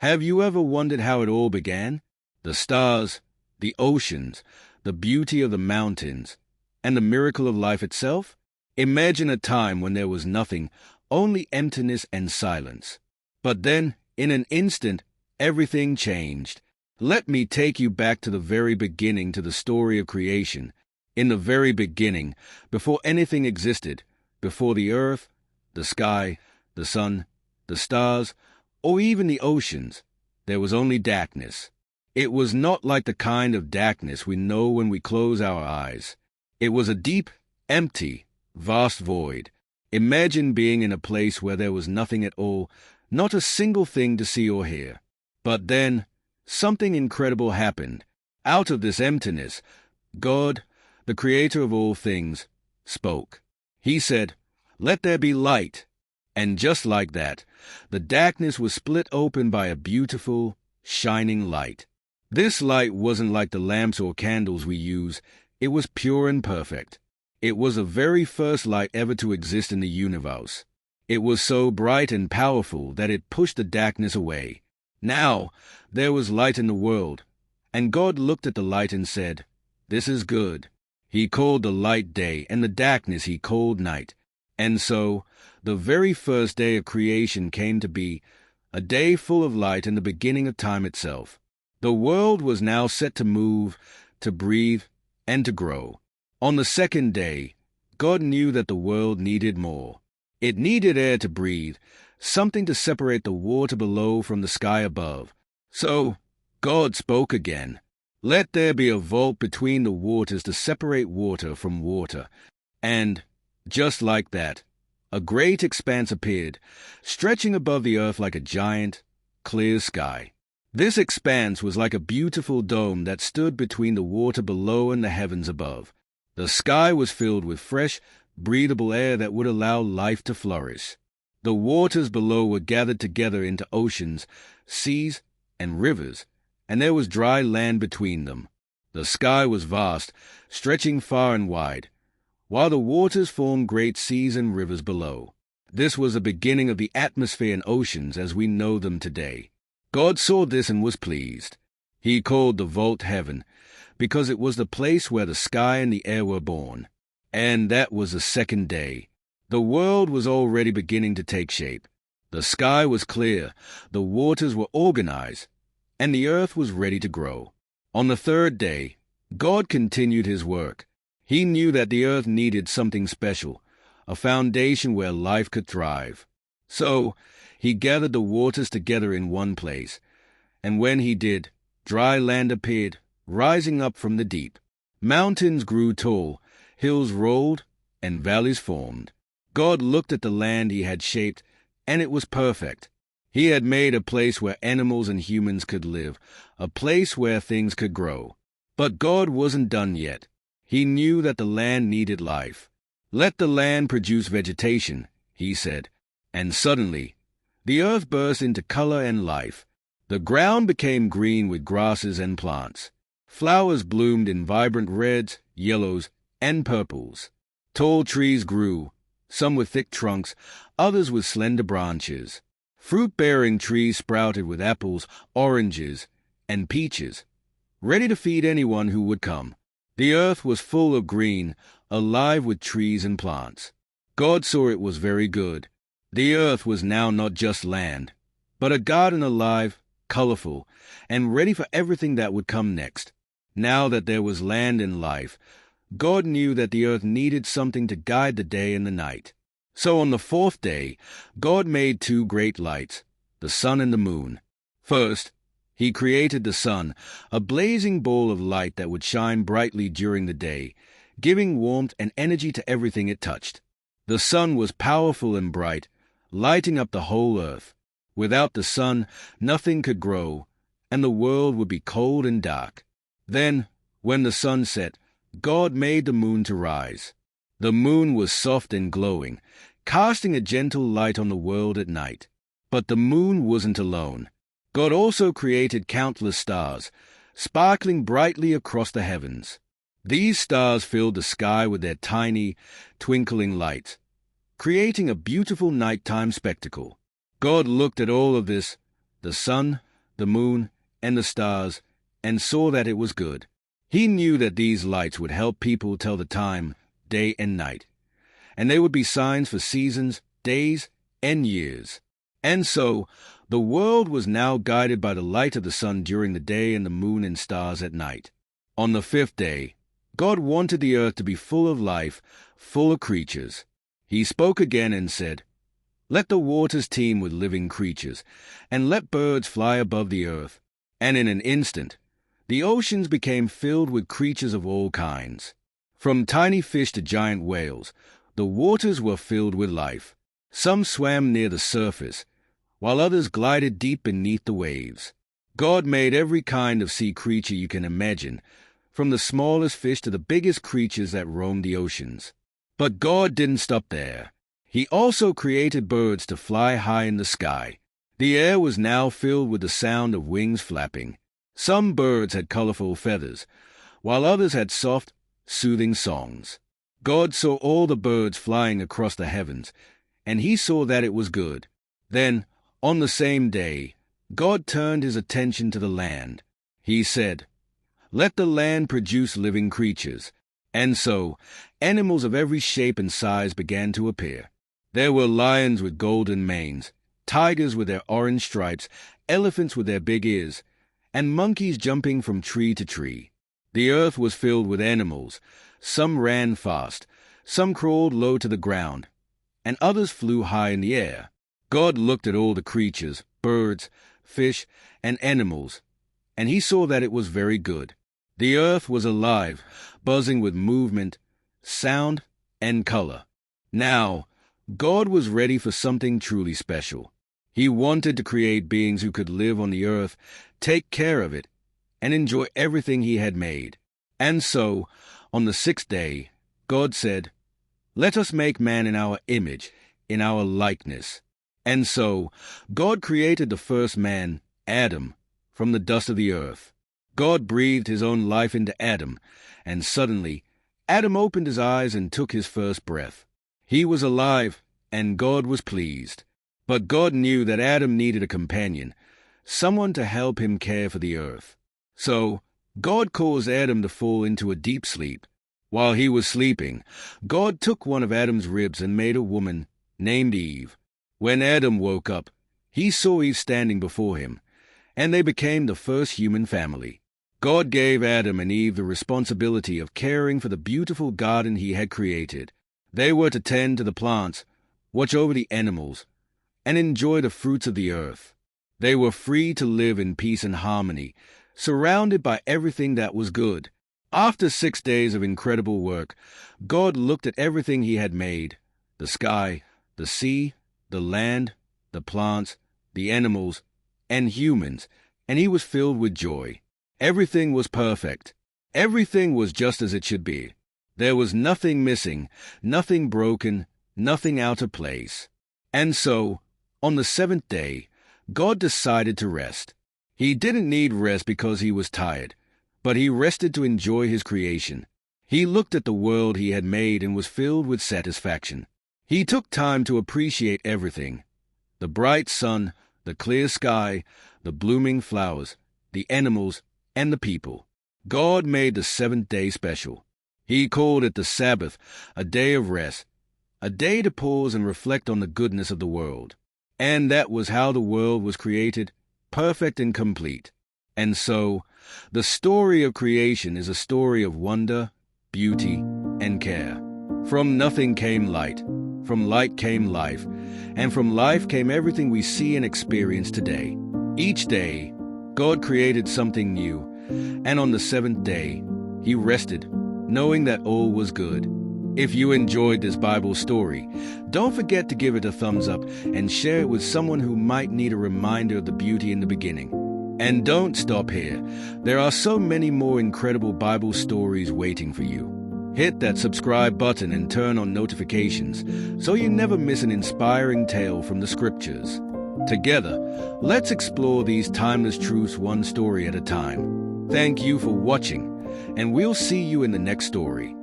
Have you ever wondered how it all began? The stars, the oceans, the beauty of the mountains, and the miracle of life itself? Imagine a time when there was nothing, only emptiness and silence. But then, in an instant, everything changed. Let me take you back to the very beginning, to the story of creation. In the very beginning, before anything existed, before the earth, the sky, the sun, the stars, or even the oceans, there was only darkness. It was not like the kind of darkness we know when we close our eyes. It was a deep, empty, vast void. Imagine being in a place where there was nothing at all, not a single thing to see or hear. But then, something incredible happened. Out of this emptiness, God, the creator of all things, spoke. He said, "Let there be light." And just like that, the darkness was split open by a beautiful, shining light. This light wasn't like the lamps or candles we use. It was pure and perfect. It was the very first light ever to exist in the universe. It was so bright and powerful that it pushed the darkness away. Now, there was light in the world, and God looked at the light and said, "This is good." He called the light day, and the darkness he called night. And so, the very first day of creation came to be, a day full of light and the beginning of time itself. The world was now set to move, to breathe, and to grow. On the second day, God knew that the world needed more. It needed air to breathe, something to separate the water below from the sky above. So, God spoke again. "Let there be a vault between the waters to separate water from water." And, just like that, a great expanse appeared, stretching above the earth like a giant, clear sky. This expanse was like a beautiful dome that stood between the water below and the heavens above. The sky was filled with fresh, breathable air that would allow life to flourish. The waters below were gathered together into oceans, seas, and rivers, and there was dry land between them. The sky was vast, stretching far and wide, while the waters formed great seas and rivers below. This was the beginning of the atmosphere and oceans as we know them today. God saw this and was pleased. He called the vault heaven, because it was the place where the sky and the air were born. And that was the second day. The world was already beginning to take shape. The sky was clear, the waters were organized, and the earth was ready to grow. On the third day, God continued his work. He knew that the earth needed something special, a foundation where life could thrive. So, he gathered the waters together in one place, and when he did, dry land appeared, rising up from the deep. Mountains grew tall, hills rolled, and valleys formed. God looked at the land he had shaped, and it was perfect. He had made a place where animals and humans could live, a place where things could grow. But God wasn't done yet. He knew that the land needed life. "Let the land produce vegetation," he said, and suddenly, the earth burst into color and life. The ground became green with grasses and plants. Flowers bloomed in vibrant reds, yellows, and purples. Tall trees grew, some with thick trunks, others with slender branches. Fruit-bearing trees sprouted with apples, oranges, and peaches, ready to feed anyone who would come. The earth was full of green, alive with trees and plants. God saw it was very good. The earth was now not just land, but a garden alive, colorful, and ready for everything that would come next. Now that there was land and life, God knew that the earth needed something to guide the day and the night. So on the fourth day, God made two great lights, the sun and the moon. First, he created the sun, a blazing ball of light that would shine brightly during the day, giving warmth and energy to everything it touched. The sun was powerful and bright, lighting up the whole earth. Without the sun, nothing could grow, and the world would be cold and dark. Then, when the sun set, God made the moon to rise. The moon was soft and glowing, casting a gentle light on the world at night. But the moon wasn't alone. God also created countless stars, sparkling brightly across the heavens. These stars filled the sky with their tiny, twinkling lights, creating a beautiful nighttime spectacle. God looked at all of this, the sun, the moon, and the stars, and saw that it was good. He knew that these lights would help people tell the time, day and night, and they would be signs for seasons, days, and years. And so, the world was now guided by the light of the sun during the day and the moon and stars at night. On the fifth day, God wanted the earth to be full of life, full of creatures. He spoke again and said, "Let the waters teem with living creatures, and let birds fly above the earth." And in an instant, the oceans became filled with creatures of all kinds. From tiny fish to giant whales, the waters were filled with life. Some swam near the surface, while others glided deep beneath the waves. God made every kind of sea creature you can imagine, from the smallest fish to the biggest creatures that roamed the oceans. But God didn't stop there. He also created birds to fly high in the sky. The air was now filled with the sound of wings flapping. Some birds had colorful feathers, while others had soft, soothing songs. God saw all the birds flying across the heavens, and he saw that it was good. Then, on the same day, God turned his attention to the land. He said, "Let the land produce living creatures." And so, animals of every shape and size began to appear. There were lions with golden manes, tigers with their orange stripes, elephants with their big ears, and monkeys jumping from tree to tree. The earth was filled with animals. Some ran fast, some crawled low to the ground, and others flew high in the air. God looked at all the creatures, birds, fish, and animals, and he saw that it was very good. The earth was alive, buzzing with movement, sound, and color. Now, God was ready for something truly special. He wanted to create beings who could live on the earth, take care of it, and enjoy everything he had made. And so, on the sixth day, God said, "Let us make man in our image, in our likeness." And so, God created the first man, Adam, from the dust of the earth. God breathed his own life into Adam, and suddenly, Adam opened his eyes and took his first breath. He was alive, and God was pleased. But God knew that Adam needed a companion, someone to help him care for the earth. So, God caused Adam to fall into a deep sleep. While he was sleeping, God took one of Adam's ribs and made a woman named Eve. When Adam woke up, he saw Eve standing before him, and they became the first human family. God gave Adam and Eve the responsibility of caring for the beautiful garden he had created. They were to tend to the plants, watch over the animals, and enjoy the fruits of the earth. They were free to live in peace and harmony, surrounded by everything that was good. After 6 days of incredible work, God looked at everything he had made, the sky, the sea, the land, the plants, the animals, and humans, and he was filled with joy. Everything was perfect. Everything was just as it should be. There was nothing missing, nothing broken, nothing out of place. And so, on the seventh day, God decided to rest. He didn't need rest because he was tired, but he rested to enjoy his creation. He looked at the world he had made and was filled with satisfaction. He took time to appreciate everything: the bright sun, the clear sky, the blooming flowers, the animals, and the people. God made the seventh day special. He called it the Sabbath, a day of rest, a day to pause and reflect on the goodness of the world. And that was how the world was created, perfect and complete. And so, the story of creation is a story of wonder, beauty, and care. From nothing came light, from light came life, and from life came everything we see and experience today. Each day, God created something new, and on the seventh day, he rested, knowing that all was good. If you enjoyed this Bible story, don't forget to give it a thumbs up and share it with someone who might need a reminder of the beauty in the beginning. And don't stop here. There are so many more incredible Bible stories waiting for you. Hit that subscribe button and turn on notifications so you never miss an inspiring tale from the scriptures. Together, let's explore these timeless truths one story at a time. Thank you for watching, and we'll see you in the next story.